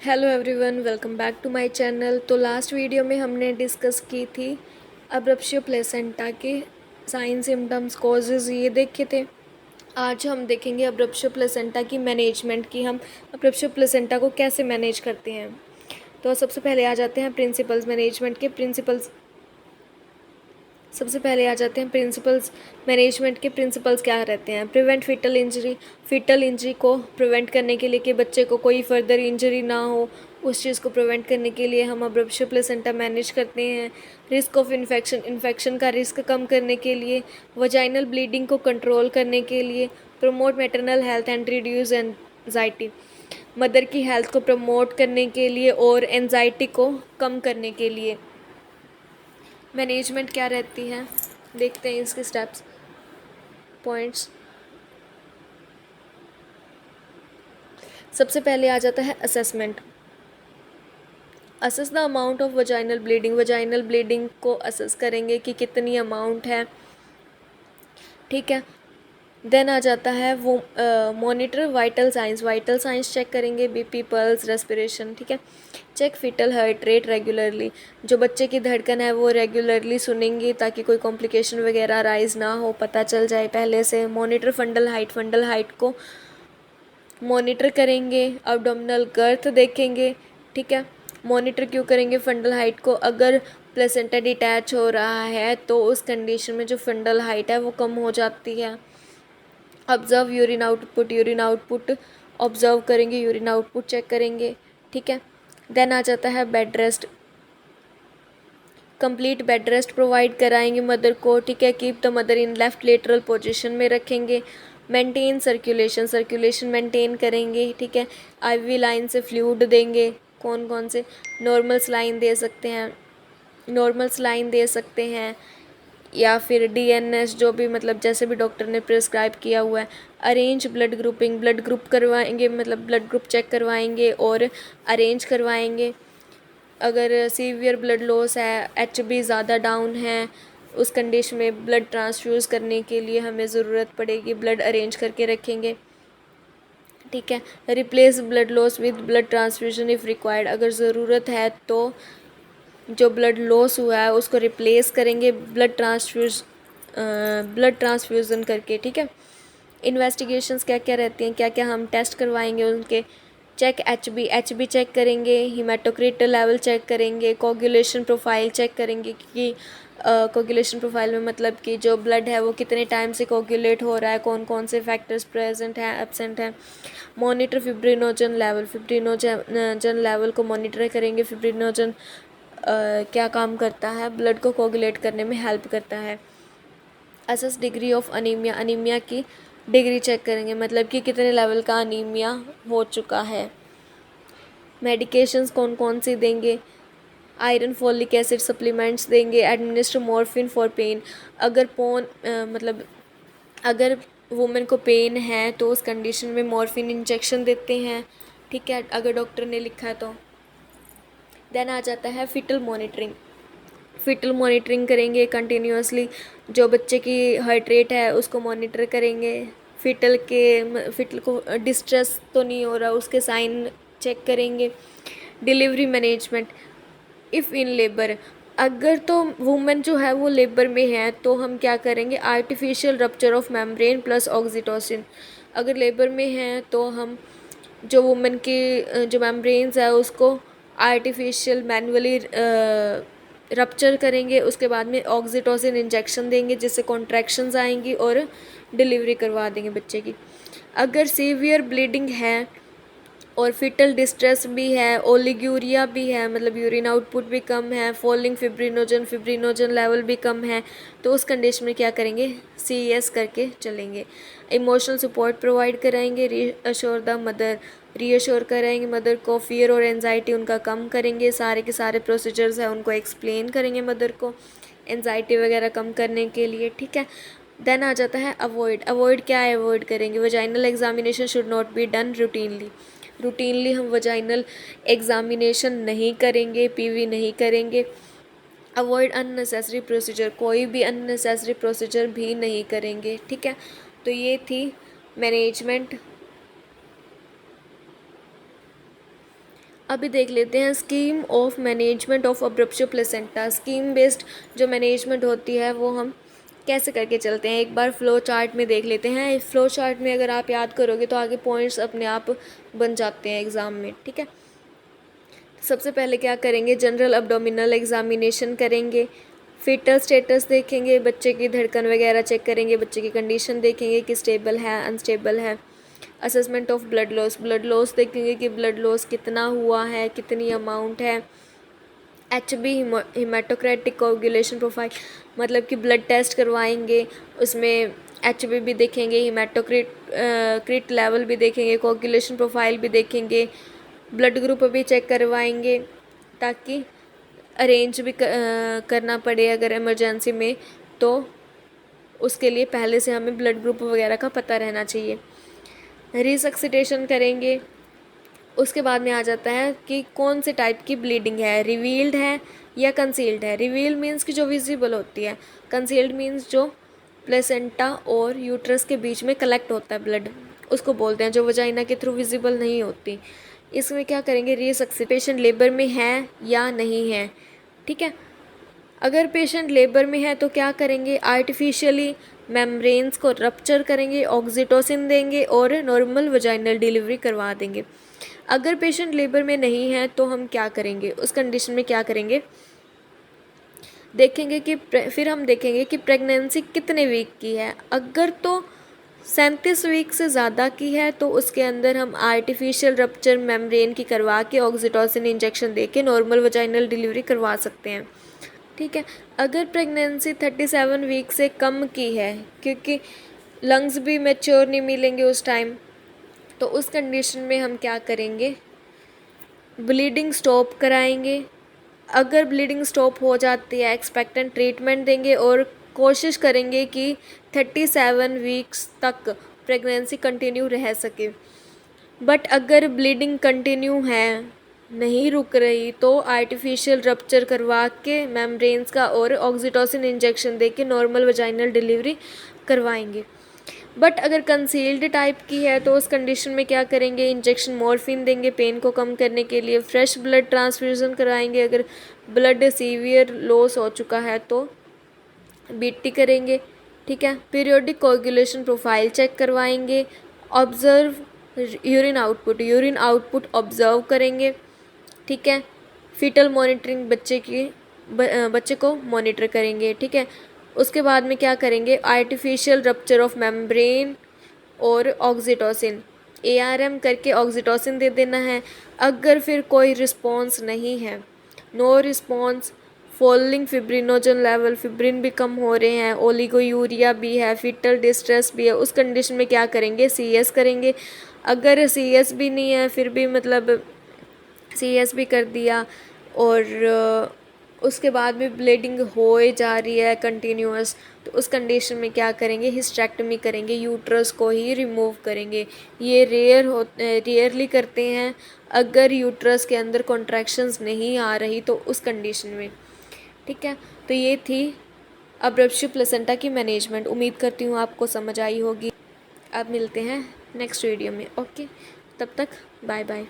Hello everyone, welcome back to my channel. तो last video में हमने डिस्कस की थी अब्रप्शियो प्लेसेंटा के साइन सिम्टम्स कॉजेज़ ये देखे थे। आज हम देखेंगे अब्रप्शियो प्लेसेंटा की मैनेजमेंट की, हम अब्रप्शियो प्लेसेंटा को कैसे मैनेज करते हैं। तो सबसे पहले आ जाते हैं प्रिंसिपल्स मैनेजमेंट के। सबसे पहले आ जाते हैं प्रिंसिपल्स मैनेजमेंट के। प्रिंसिपल्स क्या रहते हैं? प्रिवेंट फिटल इंजरी को प्रिवेंट करने के लिए कि बच्चे को कोई फर्दर इंजरी ना हो, उस चीज़ को प्रिवेंट करने के लिए हम अब्रप्शियो प्लेसेंटा मैनेज करते हैं। रिस्क ऑफ इन्फेक्शन का रिस्क कम करने के लिए, वजाइनल ब्लीडिंग को कंट्रोल करने के लिए, promote maternal health and reduce anxiety, mother की हेल्थ को प्रमोट करने के लिए और एनजाइटी को कम करने के लिए मैनेजमेंट क्या रहती है, देखते हैं इसके स्टेप्स पॉइंट्स। सबसे पहले आ जाता है assessment. Assess the amount of vaginal bleeding को असेस करेंगे कि कितनी अमाउंट है, ठीक है। देन आ जाता है वो मॉनिटर वाइटल साइंस चेक करेंगे, बीपी, पल्स, रेस्पिरेशन, ठीक है। Check fetal heart rate regularly, जो बच्चे की धड़कन है वो रेगुलरली सुनेंगे ताकि कोई कॉम्प्लिकेशन वगैरह राइज ना हो, पता चल जाए पहले से। मॉनिटर फंडल हाइट को मॉनिटर करेंगे। अब्डोमिनल गर्थ देखेंगे, ठीक है। मॉनिटर क्यों करेंगे फंडल हाइट को? अगर प्लेसेंटा डिटैच हो रहा है तो उस कंडीशन में जो फंडल हाइट है वो कम हो जाती है। ऑब्जर्व यूरिन आउटपुट ऑब्जर्व करेंगे, यूरिन आउटपुट चेक करेंगे, ठीक है। देन आ जाता है bed rest. Complete bed rest provide कराएंगे मदर को, ठीक है। Keep the mother in left lateral position में रखेंगे। मेंटेन सर्कुलेशन मेंटेन करेंगे, ठीक है। आईवी लाइन से फ्लूइड देंगे। कौन कौन से? नॉर्मल सलाइन दे सकते हैं या फिर डीएनएस, जो भी मतलब जैसे भी डॉक्टर ने प्रिस्क्राइब किया हुआ है। अरेंज ब्लड ग्रुप करवाएंगे, मतलब ब्लड ग्रुप चेक करवाएंगे और अरेंज करवाएंगे। अगर सीवियर ब्लड लॉस है, एचबी ज़्यादा डाउन है, उस कंडीशन में ब्लड ट्रांसफ्यूज़ करने के लिए हमें ज़रूरत पड़ेगी, ब्लड अरेंज करके रखेंगे, ठीक है। Replace blood loss with blood transfusion if required, अगर ज़रूरत है तो जो ब्लड लॉस हुआ है उसको रिप्लेस करेंगे ब्लड ट्रांसफ्यूज़न करके, ठीक है। इन्वेस्टिगेशंस क्या क्या रहती हैं, क्या क्या हम टेस्ट करवाएंगे उनके? चेक एचबी चेक करेंगे, हीमाटोक्रिट लेवल चेक करेंगे, कोगुलेशन प्रोफाइल चेक करेंगे कि कोगुलेशन प्रोफाइल में मतलब कि जो ब्लड है वो कितने टाइम से कोगुलेट हो रहा है, कौन कौन से फैक्टर्स प्रेजेंट हैं, एब्सेंट हैं। मॉनिटर फिब्रिनोजन लेवल को मॉनिटर करेंगे। फिब्रिनोजन क्या काम करता है? ब्लड को कोगुलेट करने में हेल्प करता है। असेस डिग्री ऑफ अनीमिया की डिग्री चेक करेंगे, मतलब कि कितने लेवल का अनीमिया हो चुका है। मेडिकेशंस कौन कौन सी देंगे? आयरन फॉलिक एसिड सप्लीमेंट्स देंगे। एडमिनिस्टर मॉर्फिन फॉर पेन, अगर अगर वुमेन को पेन है तो उस कंडीशन में मॉर्फिन इंजेक्शन देते हैं, ठीक है, अगर डॉक्टर ने लिखा है तो। देन आ जाता है फिटल मॉनिटरिंग करेंगे कंटिन्यूसली, जो बच्चे की हार्ट रेट है उसको मॉनिटर करेंगे। फिटल को डिस्ट्रेस तो नहीं हो रहा, उसके साइन चेक करेंगे। Delivery management if in labour, अगर तो वुमेन जो है वो लेबर में है तो हम क्या करेंगे? Artificial rupture of membrane plus oxytocin. अगर लेबर में है तो हम जो वुमेन की जो मेम्ब्रेन्स है उसको आर्टिफिशियल मैनुअली रप्चर करेंगे, उसके बाद में ऑक्सीटोसिन इंजेक्शन देंगे जिससे कॉन्ट्रैक्शंस आएंगी और डिलीवरी करवा देंगे बच्चे की। अगर सीवियर ब्लीडिंग है और फिटल डिस्ट्रेस भी है, ओलिग्यूरिया भी है, मतलब यूरिन आउटपुट भी कम है, फॉलिंग फिब्रिनोजन लेवल भी कम है, तो उस कंडीशन में क्या करेंगे? CES करके चलेंगे। इमोशनल सपोर्ट प्रोवाइड कराएंगे। रीअश्योर कराएंगे मदर को। फियर और एनजाइटी उनका कम करेंगे। सारे के सारे प्रोसीजर्स हैं उनको एक्सप्लेन करेंगे मदर को एनजाइटी वगैरह कम करने के लिए, ठीक है। देन आ जाता है अवॉइड क्या अवॉइड करेंगे? Vaginal examination should not be done routinely हम वजाइनल एग्जामिनेशन नहीं करेंगे, PV नहीं करेंगे। अवॉइड अननेसेसरी प्रोसीजर, कोई भी अननेसेसरी प्रोसीजर भी नहीं करेंगे, ठीक है। तो ये थी मैनेजमेंट अभी देख लेते हैं scheme of management of abruptio placenta. Scheme based जो मैनेजमेंट होती है वो हम कैसे करके चलते हैं, एक बार फ्लो चार्ट में देख लेते हैं। फ्लो चार्ट में अगर आप याद करोगे तो आगे पॉइंट्स अपने आप बन जाते हैं एग्ज़ाम में, ठीक है। सबसे पहले क्या करेंगे, जनरल अब्डोमिनल एग्जामिनेशन करेंगे, फीटल स्टेटस देखेंगे, बच्चे की धड़कन वगैरह चेक करेंगे, बच्चे की कंडीशन देखेंगे कि स्टेबल है अनस्टेबल है। असेसमेंट ऑफ ब्लड लॉस देखेंगे कि ब्लड लॉस कितना हुआ है, कितनी अमाउंट है। HB हिमेटोक्रेटिक कोगुलेशन प्रोफाइल, मतलब कि ब्लड टेस्ट करवाएंगे, उसमें HB भी देखेंगे, हिमेटोक्रिट लेवल भी देखेंगे, कोगुलेशन प्रोफाइल भी देखेंगे, ब्लड ग्रुप भी चेक करवाएंगे ताकि अरेंज भी करना पड़े अगर इमरजेंसी में, तो उसके लिए पहले से हमें ब्लड ग्रुप वगैरह का पता रहना चाहिए। रिसक्सिटेशन करेंगे। उसके बाद में आ जाता है कि कौन से टाइप की ब्लीडिंग है, रिवील्ड है या कंसील्ड है। रिवील्ड मीन्स कि जो विजिबल होती है, कंसील्ड मीन्स जो प्लेसेंटा और यूट्रस के बीच में कलेक्ट होता है ब्लड, उसको बोलते हैं, जो वजाइना के थ्रू विजिबल नहीं होती। इसमें क्या करेंगे, रिसक्सिटेशन लेबर में है या नहीं है, ठीक है। अगर पेशेंट लेबर में है तो क्या करेंगे, आर्टिफिशियली मेम्ब्रेन्स को रप्चर करेंगे, ऑक्सीटोसिन देंगे और नॉर्मल वजाइनल डिलीवरी करवा देंगे। अगर पेशेंट लेबर में नहीं है तो हम क्या करेंगे, उस कंडीशन में क्या करेंगे, देखेंगे कि फिर हम देखेंगे कि प्रेगनेंसी कितने वीक की है। अगर तो 37 वीक से ज़्यादा की है तो उसके अंदर हम आर्टिफिशियल रप्चर मेम्ब्रेन की करवा के ऑक्सीटोसिन इंजेक्शन दे के नॉर्मल वजाइनल डिलीवरी करवा सकते हैं, ठीक है। अगर प्रेगनेंसी 37 वीक से कम की है, क्योंकि लंग्स भी मैच्योर नहीं मिलेंगे उस टाइम, तो उस कंडीशन में हम क्या करेंगे, ब्लीडिंग स्टॉप कराएंगे। अगर ब्लीडिंग स्टॉप हो जाती है, एक्सपेक्टेंट ट्रीटमेंट देंगे और कोशिश करेंगे कि 37 वीक्स तक प्रेगनेंसी कंटिन्यू रह सके। बट अगर ब्लीडिंग कंटिन्यू है, नहीं रुक रही, तो आर्टिफिशियल रप्चर करवा के मेम्ब्रेन्स का और ऑक्सीटोसिन इंजेक्शन दे के नॉर्मल वजाइनल डिलीवरी करवाएंगे। बट अगर कंसील्ड टाइप की है तो उस कंडीशन में क्या करेंगे, इंजेक्शन मॉर्फिन देंगे पेन को कम करने के लिए, फ्रेश ब्लड ट्रांसफ्यूज़न कराएंगे। अगर ब्लड सीवियर लॉस हो चुका है तो BT करेंगे, ठीक है। पीरियोडिक कोगुलेशन प्रोफाइल चेक करवाएंगे, ऑब्जर्व यूरिन आउटपुट ऑब्जर्व करेंगे, ठीक है। फीटल मॉनिटरिंग, बच्चे को मॉनिटर करेंगे, ठीक है। उसके बाद में क्या करेंगे, आर्टिफिशियल रप्चर ऑफ मेम्ब्रेन और ऑक्सीटोसिन, ARM करके ऑक्सीटोसिन दे देना है। अगर फिर कोई रिस्पॉन्स नहीं है, no response, falling fibrinogen level, fibrin भी कम हो रहे हैं, ओलिगोयूरिया भी है, फीटल डिस्ट्रेस भी है, उस कंडीशन में क्या करेंगे, CS करेंगे। अगर CS भी नहीं है, फिर भी मतलब CS भी कर दिया और उसके बाद भी ब्लीडिंग हो जा रही है कंटिन्यूअस, तो उस कंडीशन में क्या करेंगे, हिस्टेक्टमी करेंगे, यूट्रस को ही रिमूव करेंगे। ये रेयरली करते हैं अगर यूट्रस के अंदर कॉन्ट्रैक्शंस नहीं आ रही तो उस कंडीशन में, ठीक है। तो ये थी अब्रप्शो प्लेसेंटा की मैनेजमेंट। उम्मीद करती हूँ आपको समझ आई होगी। अब मिलते हैं नेक्स्ट वीडियो में, ओके, तब तक बाय बाय।